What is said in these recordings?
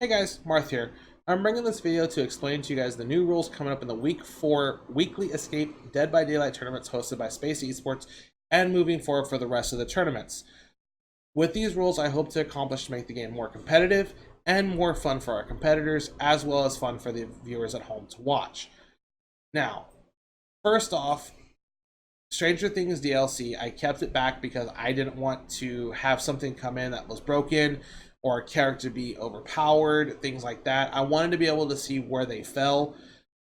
Hey guys, Marth here. I'm bringing this video to explain to you guys the new rules coming up in the Week 4 Weekly Escape Dead by Daylight tournaments hosted by Space Esports and moving forward for the rest of the tournaments. With these rules, I hope to accomplish to make the game more competitive and more fun for our competitors, as well as fun for the viewers at home to watch. Now, first off, Stranger Things DLC, I kept it back because I didn't want to have something come in that was broken or a character be overpowered, things like that. I wanted to be able to see where they fell,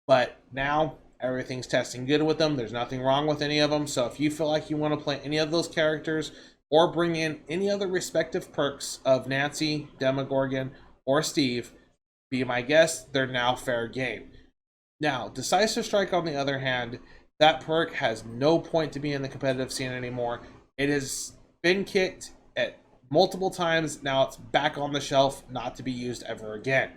but now everything's testing good with them. There's nothing wrong with any of them. So if you feel like you want to play any of those characters or bring in any other respective perks of Nancy, Demogorgon, or Steve, be my guest. They're now fair game. Now, Decisive Strike, on the other hand, that perk has no point to be in the competitive scene anymore. It has been kicked at multiple times. Now it's back on the shelf, not to be used ever again.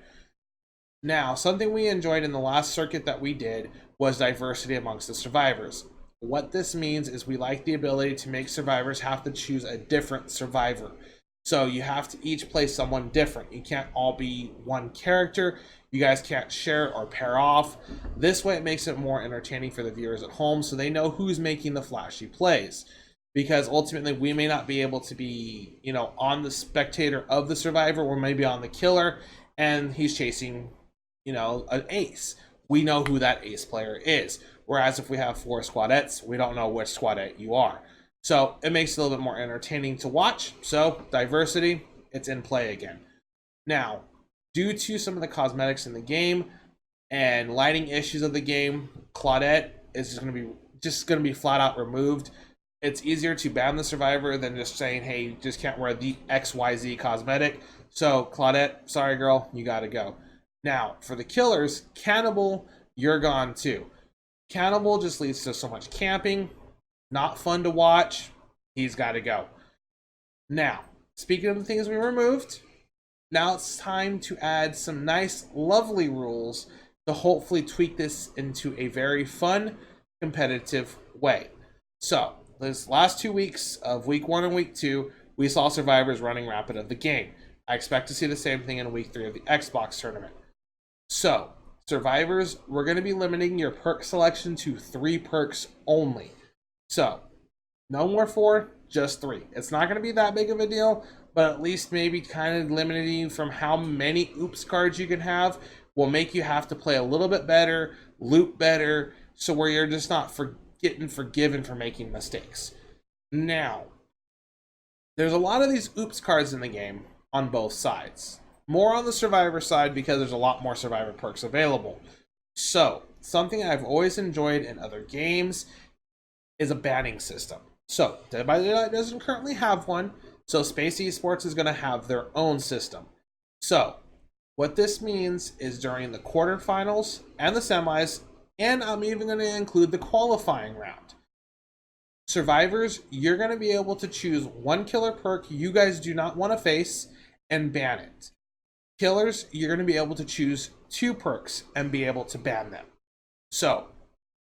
Now, something we enjoyed in the last circuit that we did was diversity amongst the survivors. What this means is we like the ability to make survivors have to choose a different survivor. So you have to each play someone different. You can't all be one character. You guys can't share or pair off. This way it makes it more entertaining for the viewers at home so they know who's making the flashy plays. Because ultimately we may not be able to be, on the spectator of the survivor, or maybe on the killer, and he's chasing, an ace. We know who that ace player is. Whereas if we have 4 squadettes, we don't know which squadette you are. So it makes it a little bit more entertaining to watch. So diversity, it's in play again. Now, due to some of the cosmetics in the game and lighting issues of the game, Claudette is just going to be flat out removed. It's easier to ban the survivor than just saying, hey, you just can't wear the XYZ cosmetic. So Claudette, sorry girl, you gotta go. Now, for the killers, Cannibal, you're gone too. Cannibal just leads to so much camping, not fun to watch. He's got to go. Now, speaking of the things we removed, now it's time to add some nice, lovely rules to hopefully tweak this into a very fun, competitive way. So, this last 2 weeks of week 1 and week 2, we saw survivors running rapid of the game. I expect to see the same thing in week 3 of the Xbox tournament. So, survivors, we're going to be limiting your perk selection to 3 perks only. So, no more 4, just 3. It's not going to be that big of a deal, but at least maybe kind of limiting you from how many oops cards you can have will make you have to play a little bit better, loop better, so where you're just not getting forgiven for making mistakes. Now, there's a lot of these oops cards in the game on both sides. More on the survivor side because there's a lot more survivor perks available. So, something I've always enjoyed in other games is a banning system. So, Dead by Daylight doesn't currently have one, so Space Esports is going to have their own system. So, what this means is during the quarterfinals and the semis, and I'm even going to include the qualifying round, survivors, you're going to be able to choose one killer perk you guys do not want to face and ban it. Killers, you're going to be able to choose 2 perks and be able to ban them. So,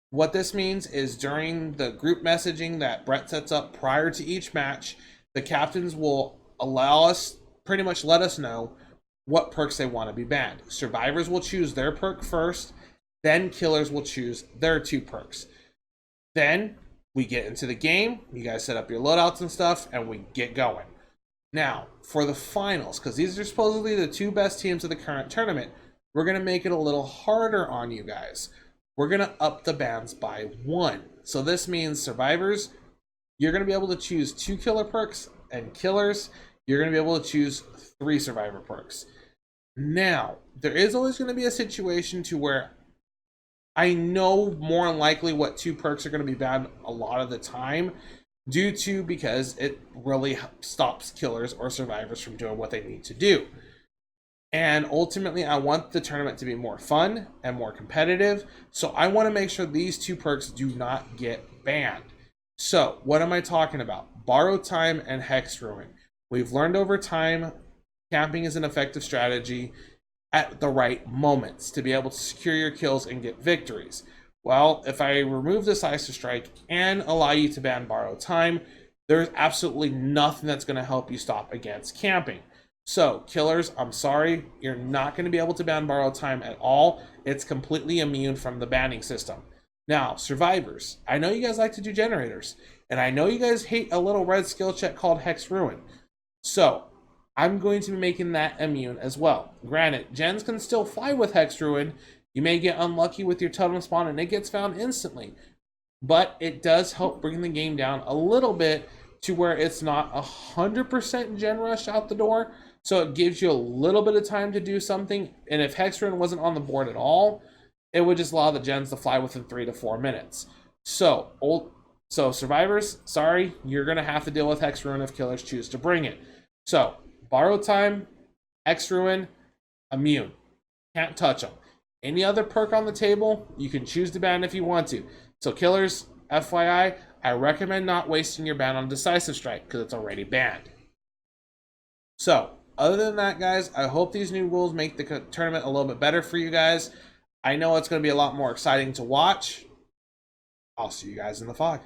what this means is during the group messaging that Brett sets up prior to each match, the captains will pretty much let us know what perks they want to be banned. Survivors will choose their perk first, then killers will choose their 2 perks. Then we get into the game, you guys set up your loadouts and stuff, and we get going. Now, for the finals, because these are supposedly the 2 best teams of the current tournament, we're going to make it a little harder on you guys. We're going to up the bans by 1. So this means survivors, you're going to be able to choose 2 killer perks, and killers, you're going to be able to choose 3 survivor perks. Now, there is always going to be a situation to where I know more than likely what 2 perks are going to be banned a lot of the time, because it really stops killers or survivors from doing what they need to do. And ultimately, I want the tournament to be more fun and more competitive, so I want to make sure these 2 perks do not get banned. So, what am I talking about? Borrowed Time and Hex Ruin. We've learned over time, camping is an effective strategy at the right moments to be able to secure your kills and get victories. Well, if I remove Decisive Strike and allow you to ban Borrowed Time, there's absolutely nothing that's going to help you stop against camping. So, Killers, I'm sorry, you're not going to be able to ban Borrowed Time at all. It's completely immune from the banning system. Now, Survivors, I know you guys like to do generators, and I know you guys hate a little red skill check called Hex Ruin. So, I'm going to be making that immune as well. Granted, gens can still fly with Hex Ruin. You may get unlucky with your totem spawn and it gets found instantly. But it does help bring the game down a little bit to where it's not 100% gen rush out the door. So it gives you a little bit of time to do something. And if Hex Ruin wasn't on the board at all, it would just allow the gens to fly within 3 to 4 minutes. So Survivors, sorry, you're going to have to deal with Hex Ruin if Killers choose to bring it. So, Borrowed Time, Hex Ruin, immune. Can't touch them. Any other perk on the table, you can choose to ban if you want to. So, Killers, FYI, I recommend not wasting your ban on Decisive Strike because it's already banned. So, other than that, guys, I hope these new rules make the tournament a little bit better for you guys. I know it's going to be a lot more exciting to watch. I'll see you guys in the fog.